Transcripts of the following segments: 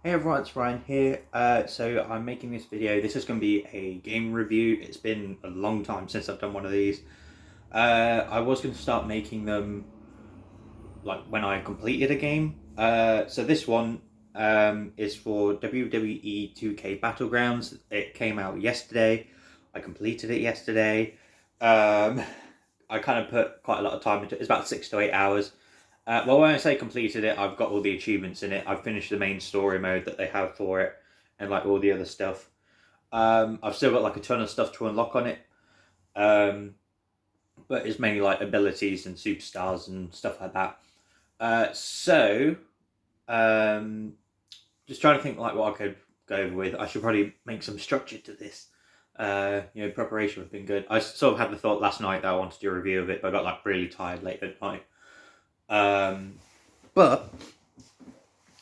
Hey everyone, it's Ryan here. So I'm making this video. This is going to be a game review. It's been a long time since I've done one of these. I was going to start making them like when I completed a game. So this one is for WWE 2K Battlegrounds. It came out yesterday. I completed it yesterday. Um, I kind of put quite a lot of time into it. It's about 6 to 8 hours. Well, when I say completed it, I've got all the achievements in it. I've finished the main story mode that they have for it, and like all the other stuff. I've still got like a ton of stuff to unlock on it, um, but it's mainly like abilities and superstars and stuff like that. So, um, just trying to think like what I could go over with. I should probably make some structure to this. Preparation would have been good. I sort of had the thought last night that I wanted to do a review of it, but I got like really tired late at night. But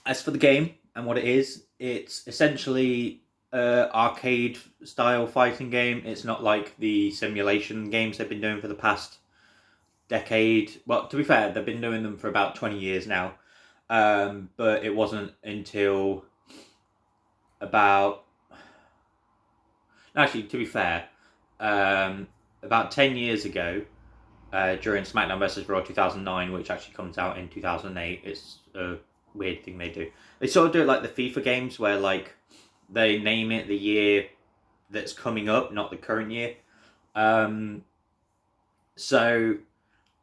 as for the game and what it is, it's essentially arcade style fighting game. It's not like the simulation games they've been doing for the past decade. Well, to be fair, they've been doing them for about 20 years now. But it wasn't until about... Actually, to be fair, about 10 years ago, during SmackDown vs. Raw 2009, which actually comes out in 2008. It's a weird thing they do. They sort of do it like the FIFA games, where like they name it the year that's coming up, not the current year. So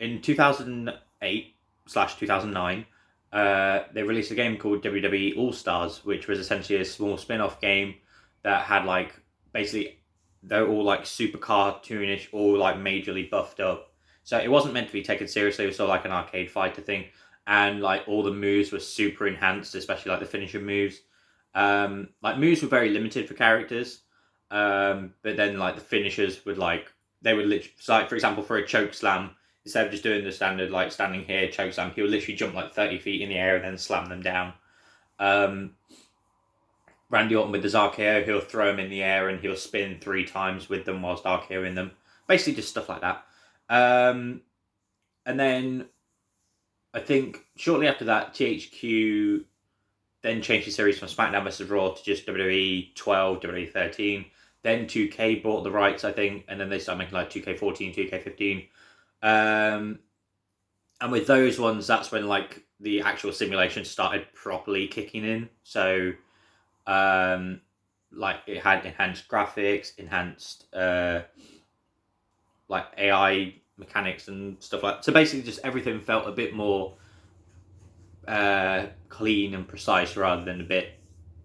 in 2008/2009, they released a game called WWE All Stars, which was essentially a small spin-off game that had like basically they're all like super cartoonish, all like majorly buffed up. So it wasn't meant to be taken seriously. It was sort of like an arcade fighter thing, and like all the moves were super enhanced, especially like the finisher moves. Like moves were very limited for characters, but then like the finishers would like they would literally, so like for example, for a choke slam, instead of just doing the standard like standing here choke slam, he would literally jump like 30 feet in the air and then slam them down. Randy Orton with his RKO, he'll throw them in the air and he'll spin 3 times with them whilst RKOing them. Basically, just stuff like that. And then I think shortly after that, THQ then changed the series from SmackDown vs. Raw to just WWE 12, WWE 13. Then 2K bought the rights, I think, and then they started making like 2K14, 2K15. And with those ones, that's when like the actual simulation started properly kicking in. So, like it had enhanced graphics, enhanced like AI mechanics and stuff like that. So basically just everything felt a bit more clean and precise rather than a bit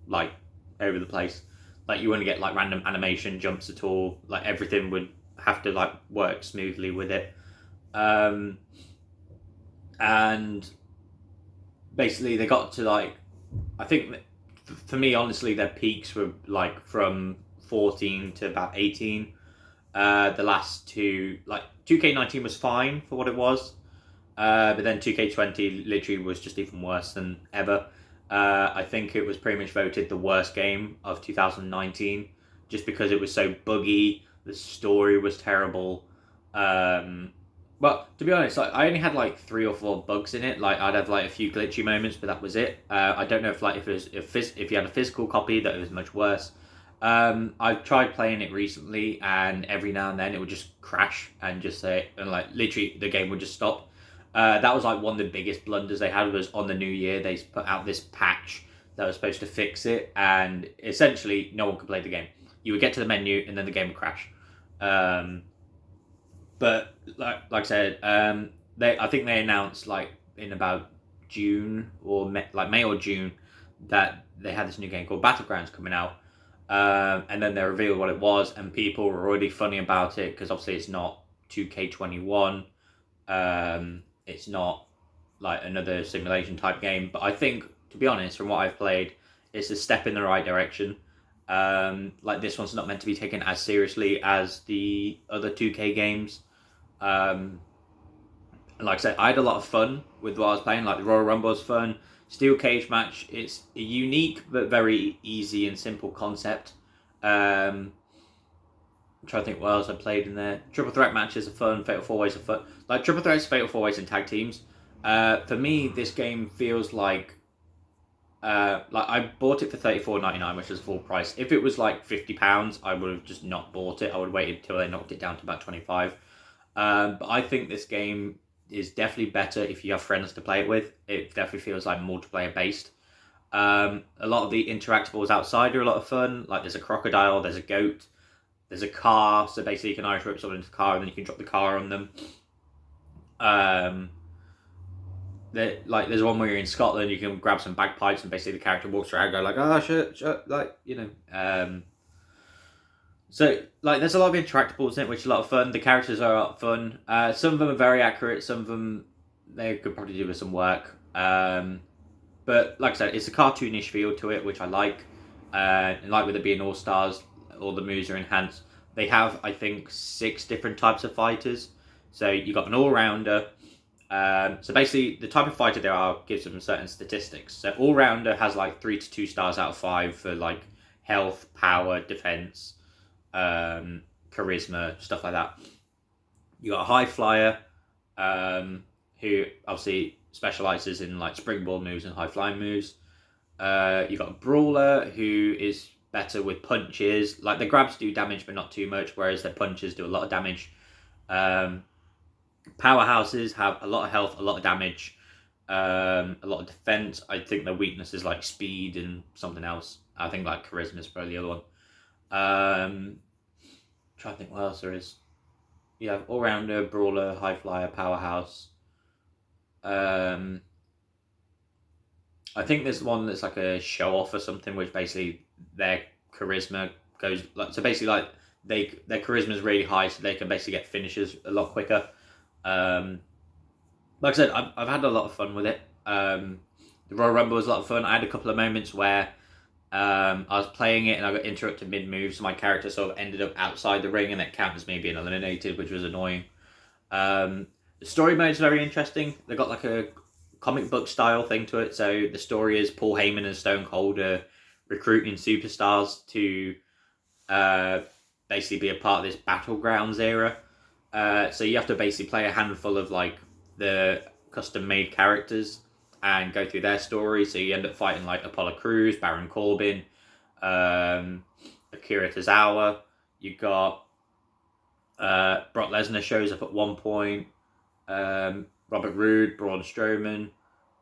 like over the place. Like you wouldn't get like random animation jumps at all. Like everything would have to like work smoothly with it. And basically they got to like, I think for me honestly their peaks were like from 14 to about 18. The last two, like 2K19 was fine for what it was, but then 2K20 literally was just even worse than ever. I think it was pretty much voted the worst game of 2019 just because it was so buggy, the story was terrible. But to be honest, like I only had like 3 or 4 bugs in it. Like I'd have like a few glitchy moments, but that was it. I don't know if like if it was if you had a physical copy that it was much worse. I've tried playing it recently, and every now and then it would just crash and just say, and like literally the game would just stop. That was like one of the biggest blunders they had was on the new year. They put out this patch that was supposed to fix it, and essentially no one could play the game. You would get to the menu, and then the game would crash. But like I said, I think they announced like in about June or May or June that they had this new game called Battlegrounds coming out. And then they revealed what it was, and people were already funny about it because obviously it's not 2K21. It's not like another simulation type game, but I think, to be honest, from what I've played, it's a step in the right direction. Like this one's not meant to be taken as seriously as the other 2K games. Like I said, I had a lot of fun with what I was playing. Like the Royal Rumble was fun. Steel cage match, it's a unique but very easy and simple concept. I'm trying to think what else I played in there. Triple threat matches are fun. Fatal four ways are fun. Like triple threats, fatal four ways, and tag teams. For me, this game feels like like I bought it for £34.99, which was full price. If it was like £50, I would have just not bought it. I would have waited until they knocked it down to about 25. But I think this game is definitely better if you have friends to play it with. It definitely feels like multiplayer based. A lot of the interactables outside are a lot of fun. Like there's a crocodile, there's a goat, there's a car. So basically, you can Irish whip someone into the car, and then you can drop the car on them. There's one where you're in Scotland, you can grab some bagpipes, and basically the character walks around, go like, "Oh shit," like So like, there's a lot of interactables in it, which are a lot of fun. The characters are a lot of fun. Some of them are very accurate. Some of them they could probably do with some work. But like I said, it's a cartoonish feel to it, which I like. And like with it being All Stars, all the moves are enhanced. They have, I think, 6 different types of fighters. So you got an all-rounder. So basically, the type of fighter there are gives them certain statistics. So all-rounder has like 3 to 2 stars out of 5 for like health, power, defense, charisma, stuff like that. You got a high flyer, who obviously specializes in like springboard moves and high flying moves. You got a brawler who is better with punches. Like the grabs do damage, but not too much, whereas the punches do a lot of damage. Powerhouses have a lot of health, a lot of damage, a lot of defense. I think their weakness is like speed and something else. I think like charisma is probably the other one. Trying to think what else there is. You have all-rounder, brawler, high flyer, powerhouse. I think there's one that's like a show-off or something, which basically their charisma goes like, so basically like their charisma is really high, so they can basically get finishes a lot quicker. Like I said, I've had a lot of fun with it. The Royal Rumble was a lot of fun. I had a couple of moments where I was playing it and I got interrupted mid-move, so my character sort of ended up outside the ring, and that counted as me being eliminated, which was annoying. The story mode is very interesting. They got like a comic book style thing to it. So the story is Paul Heyman and Stone Cold are recruiting superstars to basically be a part of this Battlegrounds era. So you have to basically play a handful of like the custom-made characters and go through their story. So you end up fighting like Apollo Crews, Baron Corbin, Akira Tozawa. You got Brock Lesnar shows up at one point. Robert Roode, Braun Strowman,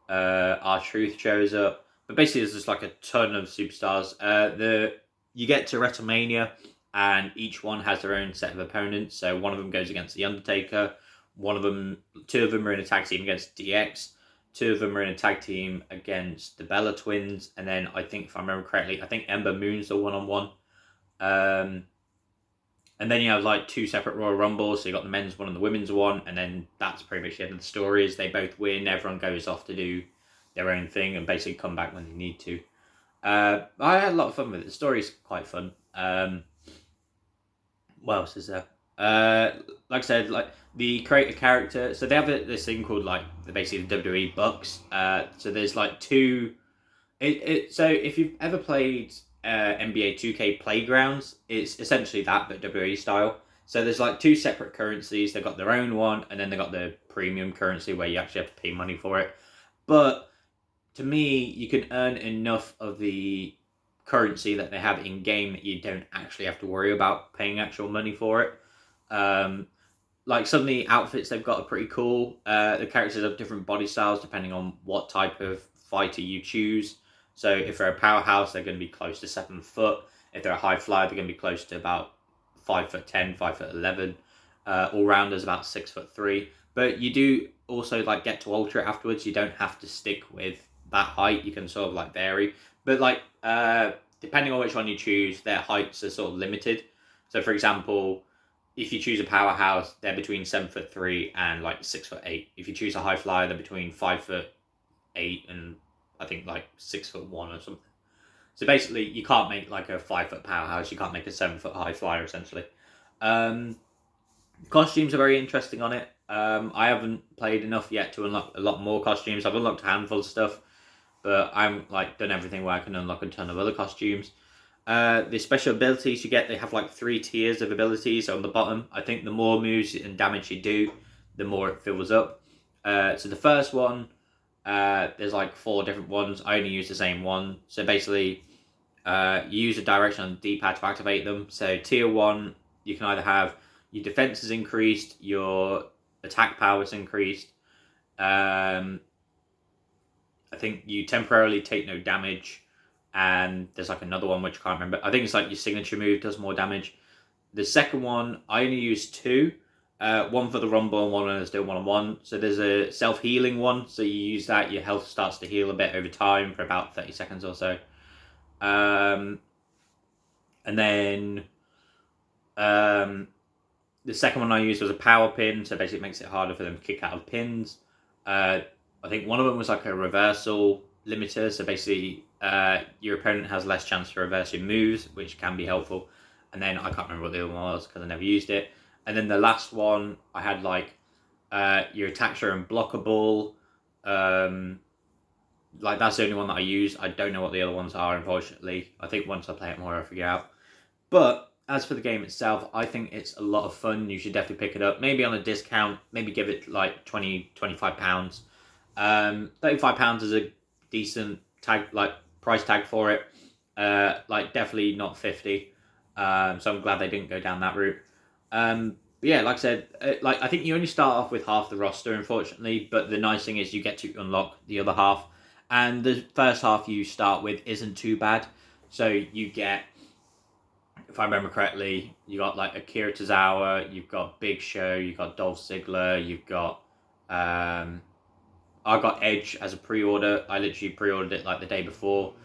R-Truth shows up. But basically, there's just like a ton of superstars. You get to WrestleMania, and each one has their own set of opponents. So one of them goes against The Undertaker. Two of them are in a tag team against DX. 2 of them are in a tag team against the Bella Twins. And then I think, if I remember correctly, I think Ember Moon's the one-on-one. And then you have like 2 separate Royal Rumbles. So you got the men's one and the women's one. And then that's pretty much the end of the story. Is they both win. Everyone goes off to do their own thing and basically come back when they need to. I had a lot of fun with it. The story's quite fun. What else is there? Like I said, like the create a character. So they have this thing called like basically the WWE Bucks. So there's like 2. So if you've ever played NBA 2K Playgrounds, it's essentially that, but WWE style. So there's like 2 separate currencies. They've got their own one, and then they got the premium currency where you actually have to pay money for it. But to me, you can earn enough of the currency that they have in game that you don't actually have to worry about paying actual money for it. Like some of the outfits they've got are pretty cool. The characters have different body styles depending on what type of fighter you choose. So if they're a powerhouse, they're going to be close to 7 foot. If they're a high flyer, they're going to be close to about 5'10", 5'11". All-rounders about 6'3". But you do also like get to alter it afterwards. You don't have to stick with that height. You can sort of like vary. But like depending on which one you choose, their heights are sort of limited. So for example, if you choose a powerhouse, they're between 7'3" and like 6'8". If you choose a high flyer, they're between 5'8" and I think like 6'1" or something. So basically, you can't make like a 5 foot powerhouse. You can't make a 7 foot high flyer essentially. Costumes are very interesting on it. I haven't played enough yet to unlock a lot more costumes. I've unlocked a handful of stuff, but I'm like done everything where I can unlock a ton of other costumes. The special abilities you get, they have like 3 tiers of abilities on the bottom. I think the more moves and damage you do, the more it fills up. So the first one There's like 4 different ones. I only use the same one. So basically, you use a direction on the D-pad to activate them. So tier 1, you can either have your defense is increased, your attack power is increased. I think you temporarily take no damage, and there's like another one which I can't remember. I think it's like your signature move does more damage. The second one, I only use 2. One for the rumble and one is still 1-on-1. So there's a self-healing one. So you use that, your health starts to heal a bit over time for about 30 seconds or so. And then the second one I used was a power pin. So basically it makes it harder for them to kick out of pins. I think one of them was like a reversal limiter. So basically your opponent has less chance to reverse your moves, which can be helpful. And then I can't remember what the other one was because I never used it. And then the last one, I had like your attacks are unblockable. Like that's the only one that I use. I don't know what the other ones are, unfortunately. I think once I play it more, I'll figure out. But as for the game itself, I think it's a lot of fun. You should definitely pick it up. Maybe on a discount. Maybe give it like 20, 25 pounds. 35 pounds is a decent tag, like price tag for it. Like definitely not 50. So I'm glad they didn't go down that route. But yeah, like I said, like I think you only start off with half the roster, unfortunately. But the nice thing is you get to unlock the other half, and the first half you start with isn't too bad. So you get, if I remember correctly, you got like Akira Tozawa, you've got Big Show, you've got Dolph Ziggler, you've got I got Edge as a pre-order. I literally pre-ordered it like the day before.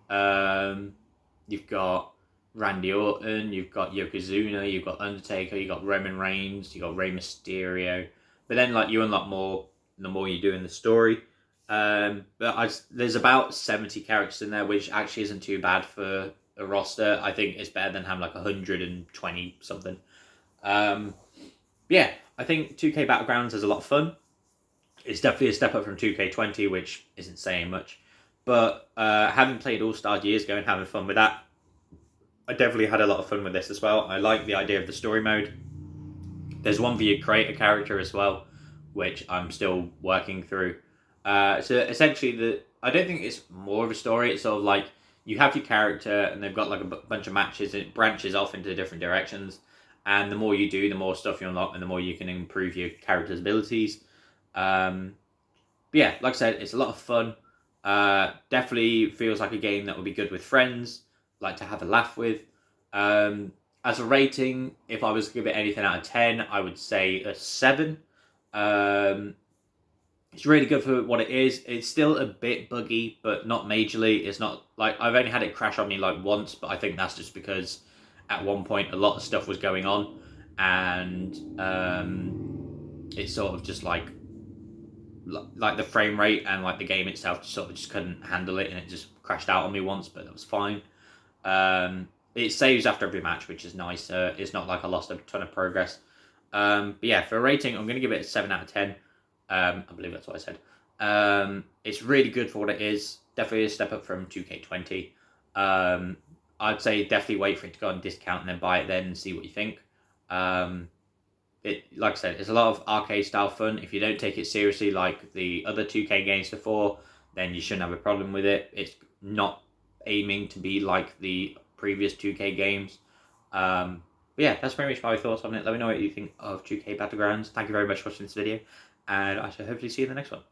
You've got Randy Orton, you've got Yokozuna, you've got Undertaker, you've got Roman Reigns, you've got Rey Mysterio. But then like you unlock more the more you do in the story. There's about 70 characters in there, which actually isn't too bad for a roster. I think it's better than having like 120 something. Yeah, I think 2K Battlegrounds is a lot of fun. It's definitely a step up from 2K20, which isn't saying much. But having played All Stars years ago and having fun with that, I definitely had a lot of fun with this as well. I like the idea of the story mode. There's one for you create a character as well, which I'm still working through. So essentially, I don't think it's more of a story. It's sort of like you have your character, and they've got like a bunch of matches, and it branches off into different directions. And the more you do, the more stuff you unlock, and the more you can improve your character's abilities. But yeah, like I said, it's a lot of fun. Definitely feels like a game that would be good with friends, like to have a laugh with. As a rating, if I was to give it anything out of 10, I would say a 7. It's really good for what it is. It's still a bit buggy, but not majorly. It's not like I've only had it crash on me like once, but I think that's just because at one point a lot of stuff was going on, and it's sort of just like the frame rate and like the game itself sort of just couldn't handle it, and it just crashed out on me once, but that was fine. It saves after every match, which is nice. It's not like I lost a ton of progress. But yeah, for a rating, I'm going to give it a 7 out of 10. I believe that's what I said. It's really good for what it is. Definitely a step up from 2K20. I'd say definitely wait for it to go on discount and then buy it then and see what you think. Like I said, it's a lot of arcade style fun. If you don't take it seriously like the other 2K games before, then you shouldn't have a problem with it. It's not aiming to be like the previous 2K games. But yeah, that's pretty much my thoughts on it. Let me know what you think of 2K Battlegrounds. Thank you very much for watching this video, and I shall hopefully see you in the next one.